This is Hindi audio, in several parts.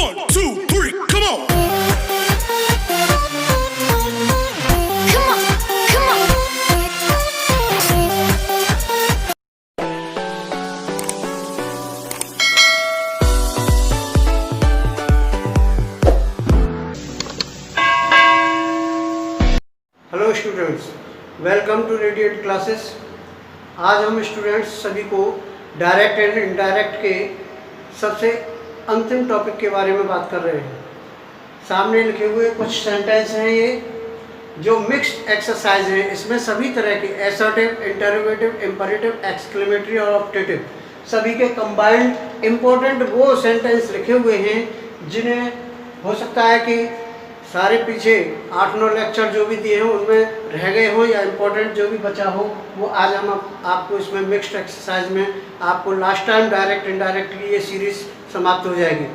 1, 2, 3, come on. Come on, come on. Hello students, welcome to radiant classes. आज हम स्टूडेंट्स सभी को डायरेक्ट एंड इनडायरेक्ट के सबसे अंतिम टॉपिक के बारे में बात कर रहे हैं। सामने लिखे हुए कुछ सेंटेंस हैं, ये जो मिक्स्ड एक्सरसाइज हैं। इसमें सभी तरह के असर्टिव, इंटरोगेटिव, इंपरेटिव, एक्सक्लेमेटरी और ऑप्टेटिव सभी के कंबाइंड इम्पोर्टेंट वो सेंटेंस लिखे हुए हैं जिन्हें हो सकता है कि सारे पीछे 8-9 लेक्चर जो भी दिए हैं उनमें रह गए हों या इम्पोर्टेंट जो भी बचा हो, वो आज हम आपको इसमें मिक्स्ड एक्सरसाइज में आपको लास्ट टाइम डायरेक्ट इनडायरेक्ट की ये सीरीज़ समाप्त हो जाएगी।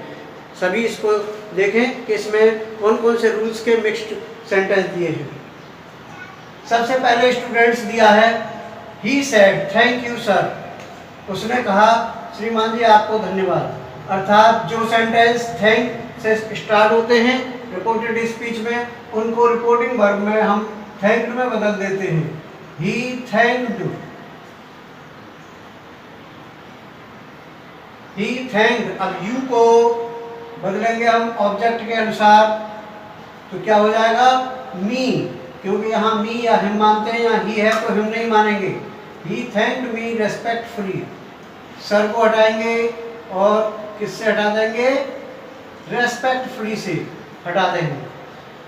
सभी इसको देखें कि इसमें कौन कौन से रूल्स के मिक्स्ड सेंटेंस दिए हैं। सबसे पहले स्टूडेंट्स दिया है he said thank you sir. उसने कहा श्रीमान जी आपको धन्यवाद। अर्थात जो सेंटेंस थैंक से स्टार्ट होते हैं रिपोर्टेड स्पीच में, उनको रिपोर्टिंग वर्ब में हम थैंक्ड में बदल देते हैं। He thanked, he thanked. अब यू को बदलेंगे हम ऑब्जेक्ट के अनुसार, तो क्या हो जाएगा मी, क्योंकि यहाँ मी या हिम मानते हैं, यहाँ ही है तो हिम नहीं मानेंगे। He thanked me respectfully. Sir को हटाएंगे और किससे हटा देंगे, रेस्पेक्टफुली से हटा देंगे।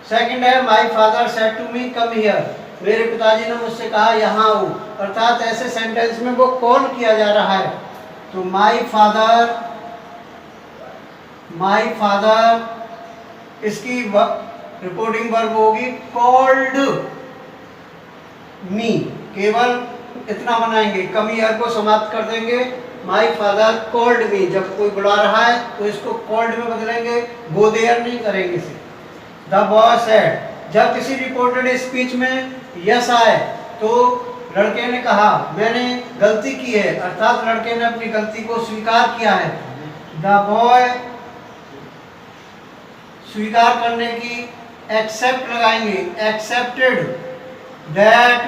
सेकंड है my father said to me come here. मेरे पिताजी ने मुझसे कहा यहाँ आओ। अर्थात ऐसे सेंटेंस में वो कॉल किया जा रहा है, तो माय फादर इसकी रिपोर्टिंग वर्ब होगी कॉल्ड मी। केवल इतना बनाएंगे, कम हियर को समाप्त कर देंगे। माय फादर कॉल्ड मी, जब कोई बुला रहा है तो इसको कॉल्ड में बदलेंगे, गो देयर नहीं करेंगे इसे। द बॉय सेड, जब किसी रिपोर्टेड स्पीच में यस आए तो लड़के ने कहा मैंने गलती की है। अर्थात लड़के ने अपनी गलती को स्वीकार किया है। द बॉय स्वीकार करने की एक्सेप्ट लगाएंगे, एक्सेप्टेड दैट।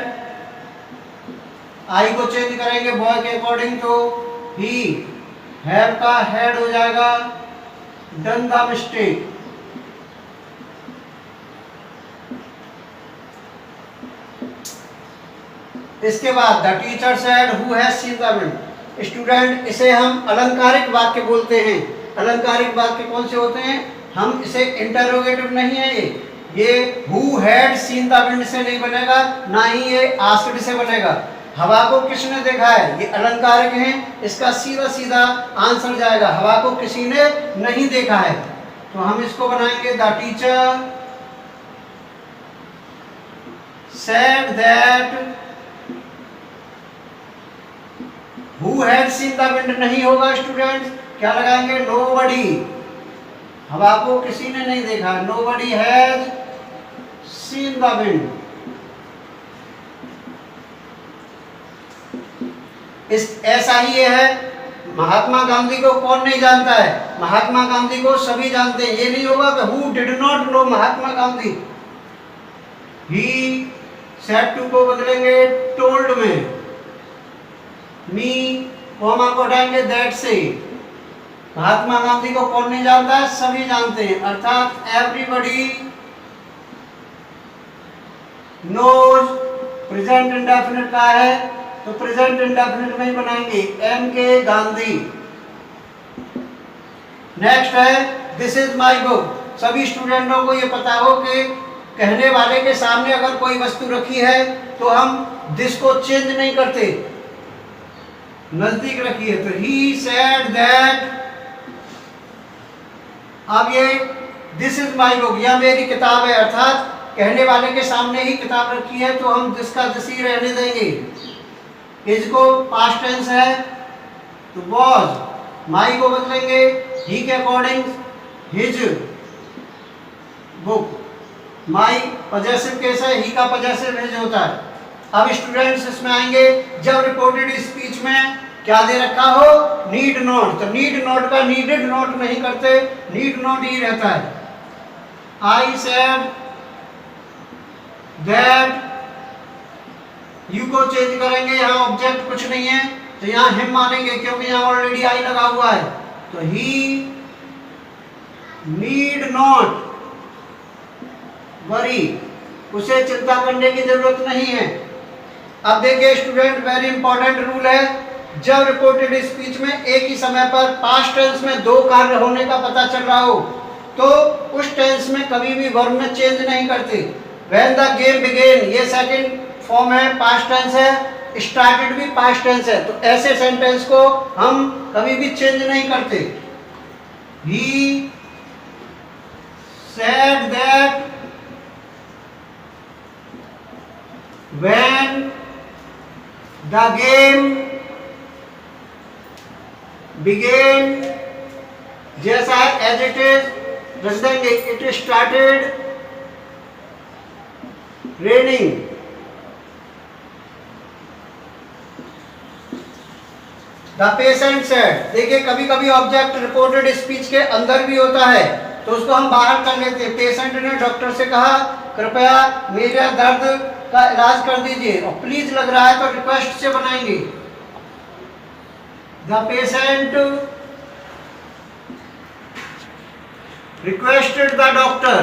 आई को चेंज करेंगे बॉय के अकॉर्डिंग, तो ही हैव का हेड हो जाएगा डन द मिस्टेक। इसके बाद the teacher said who has seen the wind. Student, इसे हम अलंकारिक वाक्य बोलते हैं। अलंकारिक वाक्य कौन से होते हैं, हम इसे इंटरोगेटिव नहीं है ये who had seen the wind से नहीं बनेगा, ना ही ये आस्क्ड से बनेगा। हवा को किसने देखा है, ये अलंकारिक हैं, इसका सीधा सीधा आंसर जाएगा हवा को किसी ने नहीं देखा है। तो हम इसको बनाएंगे the teacher said that who had seen the wind नहीं होगा स्टूडेंट्स, क्या लगाएंगे नोबडी। हवा को किसी ने नहीं देखा, nobody has seen the wind. ऐसा ही ये है, महात्मा गांधी को कौन नहीं जानता है, महात्मा गांधी को सभी जानते हैं। ये नहीं होगा कि who did not know Mahatma Gandhi. He said to को बदलेंगे टोल्ड में। मी कोमा को हटाएंगे दैट से। महात्मा गांधी को कौन नहीं जानता है, सभी जानते हैं। अर्थात एवरीबॉडी नोज। प्रेजेंट इंडेफिनिट का है तो प्रेजेंट इंडेफिनिट में ही बनाएंगे एम के गांधी। नेक्स्ट है दिस इज माय बुक। सभी स्टूडेंटों को ये पता हो कि कहने वाले के सामने अगर कोई वस्तु रखी है तो हम दिस को चेंज नहीं करते, नजदीक रखी है। तो ही सेड दैट, अब ये दिस इज माय बुक, यह मेरी किताब है। अर्थात कहने वाले के सामने ही किताब रखी है तो हम दिस का दिस ही रहने देंगे। इज को पास्ट टेंस है तो वॉज। माई को बदलेंगे ही के अकॉर्डिंग हिज बुक। माई पजेसिव केस है, ही का पजेसिव हिज होता है। अब स्टूडेंट्स इसमें आएंगे जब रिपोर्टेड स्पीच में क्या दे रखा हो, नीड नॉट, तो नीड नॉट का नीडेड नॉट नहीं करते, नीड नॉट ही रहता है। आई सेड दैट, यू को चेंज करेंगे, यहाँ ऑब्जेक्ट कुछ नहीं है तो यहाँ हिम मानेंगे क्योंकि यहाँ ऑलरेडी आई लगा हुआ है, तो ही नीड नॉट वरी, उसे चिंता करने की जरूरत नहीं है। अब देखिए स्टूडेंट, वेरी इंपॉर्टेंट रूल है, जब रिपोर्टेड स्पीच में एक ही समय पर पास्ट टेंस में दो कार्य होने का पता चल रहा हो तो उस टेंस में कभी भी वर्ब में चेंज नहीं करते। व्हेन द गेम बिगेन, ये सेकंड फॉर्म है, पास्ट टेंस है, स्टार्टेड भी पास्ट टेंस है, तो ऐसे सेंटेंस को हम कभी भी चेंज नहीं करते। He said that when the game began, जैसा है as it is, रख देंगे it started raining। The patient said, देखिए कभी कभी ऑब्जेक्ट रिपोर्टेड स्पीच के अंदर भी होता है तो उसको हम बाहर कर लेते हैं। पेशेंट ने डॉक्टर से कहा कृपया मेरा दर्द का इलाज कर दीजिए, और प्लीज लग रहा है तो रिक्वेस्ट से बनाएंगे। The patient requested the doctor,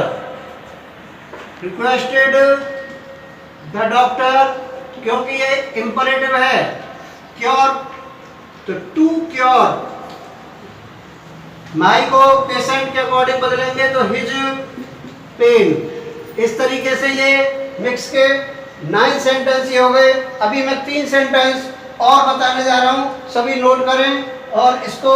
requested the doctor, क्योंकि ये इंपरेटिव है, क्योर, तो टू क्योर, माई को पेशेंट के अकॉर्डिंग बदलेंगे तो हिज पेन। इस तरीके से ये मिक्स के 9 सेंटेंस ये हो गए। अभी मैं 3 सेंटेंस और बताने जा रहा हूं, सभी नोट करें और इसको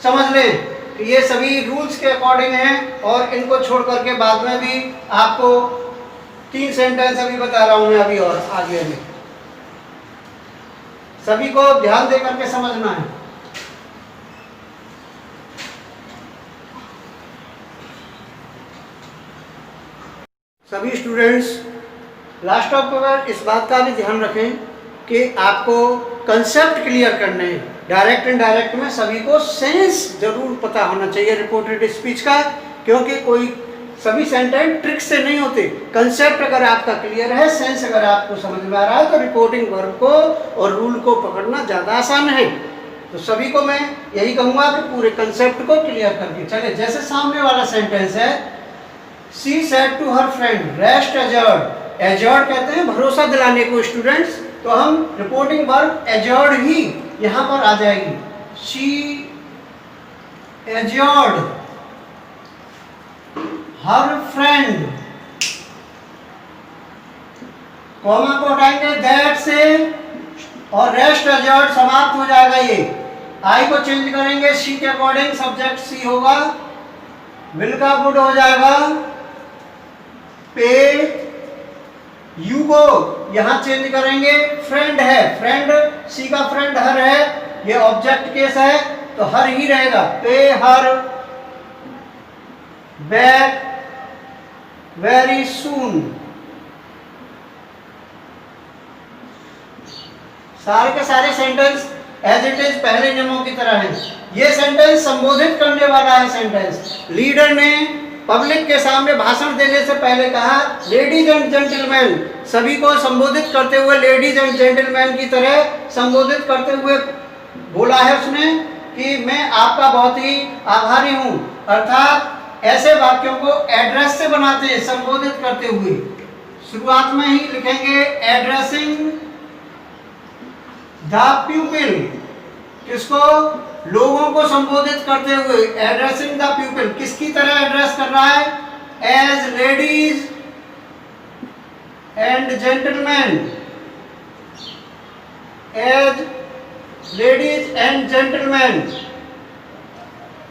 समझ लें कि ये सभी रूल्स के अकॉर्डिंग हैं और इनको छोड़ करके बाद में भी आपको 3 सेंटेंस अभी बता रहा हूं मैं अभी और आगे में, सभी को ध्यान दे करके समझना है। सभी स्टूडेंट्स लास्ट ऑफ पर इस बात का भी ध्यान रखें कि आपको कंसेप्ट क्लियर करने हैं। डायरेक्ट एंड डायरेक्ट में सभी को सेंस जरूर पता होना चाहिए रिपोर्टेड स्पीच का, क्योंकि कोई सभी सेंटेंस ट्रिक से नहीं होते। कंसेप्ट अगर आपका क्लियर है, सेंस अगर आपको समझ में आ रहा है तो रिपोर्टिंग वर्ब को और रूल को पकड़ना ज़्यादा आसान है। तो सभी को मैं यही कहूँगा कि पूरे कंसेप्ट को क्लियर करके चले। जैसे सामने वाला सेंटेंस है, She said to her friend, rest assured, assured कहते हैं भरोसा दिलाने को स्टूडेंट्स, तो हम रिपोर्टिंग वर्ब assured ही यहाँ पर आ जाएगी। She assured her friend, comma को हटाएंगे that से और rest assured समाप्त हो जाएगा। ये आई को चेंज करेंगे शी के अकॉर्डिंग, सब्जेक्ट सी होगा, विल का वुड हो जाएगा, पे यू को यहां चेंज करेंगे, फ्रेंड है, फ्रेंड सी का फ्रेंड हर है, ये ऑब्जेक्ट केस है तो हर ही रहेगा, पे हर बैक वेरी सून। सारे के सारे सेंटेंस एज इट इज पहले नियमों की तरह है। ये सेंटेंस संबोधित करने वाला है सेंटेंस। लीडर ने पब्लिक के सामने भाषण देने से पहले कहा लेडीज एंड जेंटलमैन, सभी को संबोधित करते हुए लेडीज एंड जेंटलमैन की तरह संबोधित करते हुए बोला है उसने कि मैं आपका बहुत ही आभारी हूं। अर्थात ऐसे वाक्यों को एड्रेस से बनाते हैं संबोधित करते हुए। शुरुआत में ही लिखेंगे एड्रेसिंग द पीपल, किसको, लोगों को संबोधित करते हुए, एड्रेसिंग द पीपल, किसकी तरह एड्रेस कर रहा है, as ladies and gentleman, as ladies and gentleman,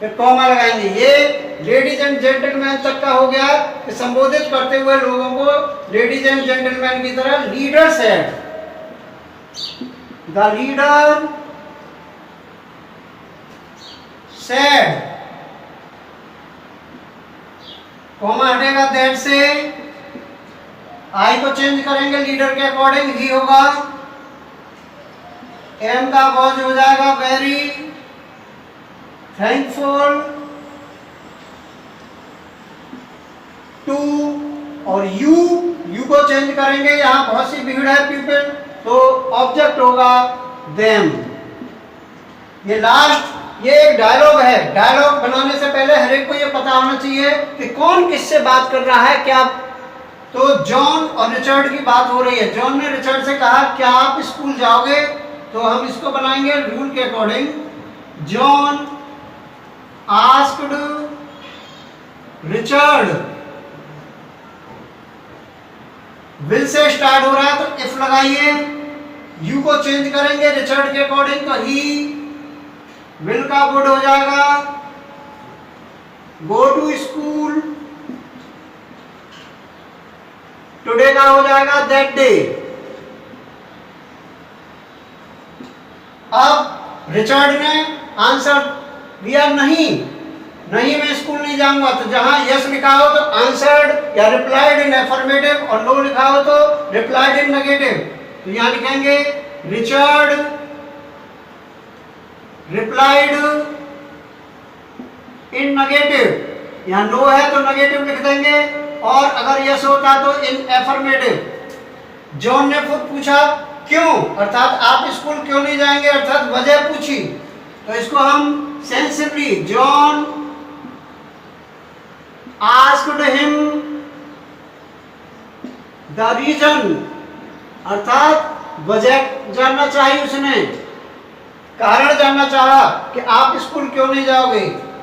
फिर कॉमा लगाएंगे। ये लेडीज एंड जेंटलमैन तक का हो गया कि संबोधित करते हुए लोगों को लेडीज एंड जेंटलमैन की तरह। Leader said, the leader said, comma हटेगा दैट से, आई को चेंज करेंगे लीडर के अकॉर्डिंग, ही होगा, एम का वॉज हो जाएगा वेरी थैंकफुल टू, और यू को चेंज करेंगे, यहाँ बहुत सी भीड़ है पीपल, तो ऑब्जेक्ट होगा देम। ये लास्ट, ये एक डायलॉग है। डायलॉग बनाने से पहले हर एक को ये पता होना चाहिए कि कौन किससे बात कर रहा है, क्या। तो जॉन और रिचर्ड की बात हो रही है। जॉन ने रिचर्ड से कहा क्या आप स्कूल जाओगे, तो हम इसको बनाएंगे रूल के according. John asked Richard, will say start हो रहा है तो इफ लगाइए, यू को चेंज करेंगे रिचर्ड के अकॉर्डिंग, तो ही विल का वुड हो जाएगा गो टू स्कूल, टुडे का हो जाएगा दैट डे। अब रिचर्ड ने आंसर दिया नहीं, मैं स्कूल नहीं जाऊंगा, तो जहां यस लिखा हो तो आंसर्ड या रिप्लाइड इन एफर्मेटिव, और नो लिखा हो तो रिप्लाइड इन नेगेटिव। तो यहां लिखेंगे रिचर्ड रिप्लाइड इन नेगेटिव, यहां नो है तो नेगेटिव लिख देंगे, और अगर यस होता तो इन एफर्मेटिव। जॉन ने खुद पूछा क्यों, अर्थात आप स्कूल क्यों नहीं जाएंगे, अर्थात वजह पूछी, तो इसको हम sensibly John asked him the reason, अर्थात वजह जानना चाहिए, उसने कारण जानना चाहा कि आप स्कूल क्यों नहीं जाओगे।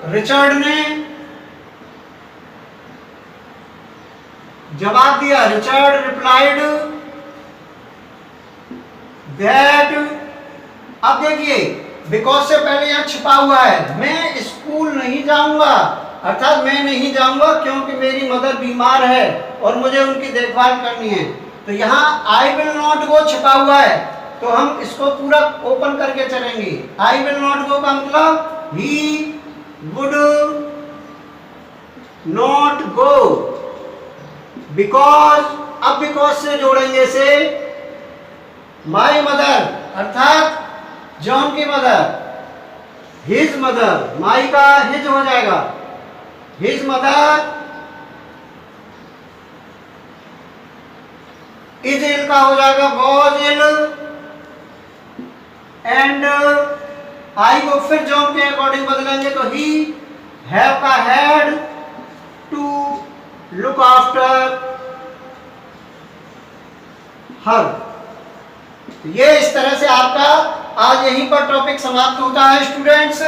रिचर्ड ने जवाब दिया, रिचर्ड रिप्लाइड दैट। अब देखिए बिकॉज से पहले यहां छिपा हुआ है, मैं स्कूल नहीं जाऊंगा, अर्थात मैं नहीं जाऊंगा क्योंकि मेरी मदर बीमार है और मुझे उनकी देखभाल करनी है। तो यहाँ आई विल नॉट गो छिपा हुआ है, तो हम इसको पूरा ओपन करके चलेंगे। आई विल नॉट गो का मतलब he would not go, because, अब बिकॉज से जोड़ेंगे से माई मदर, अर्थात जॉन की मदर, हिज मदर, माई का हिज हो जाएगा, हिज मदर इज इल का हो जाएगा वॉज इल, एंड आई को फिर जॉन के अकॉर्डिंग बदलेंगे तो ही हैव का had to look after her. ये इस तरह से आपका आज यहीं पर टॉपिक समाप्त होता है स्टूडेंट्स,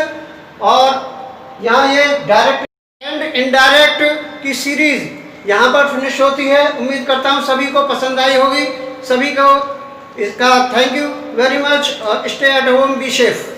और यहाँ ये डायरेक्ट एंड इनडायरेक्ट की सीरीज यहाँ पर फिनिश होती है। उम्मीद करता हूँ सभी को पसंद आई होगी, सभी को इसका थैंक यू वेरी मच, और stay at home, be safe.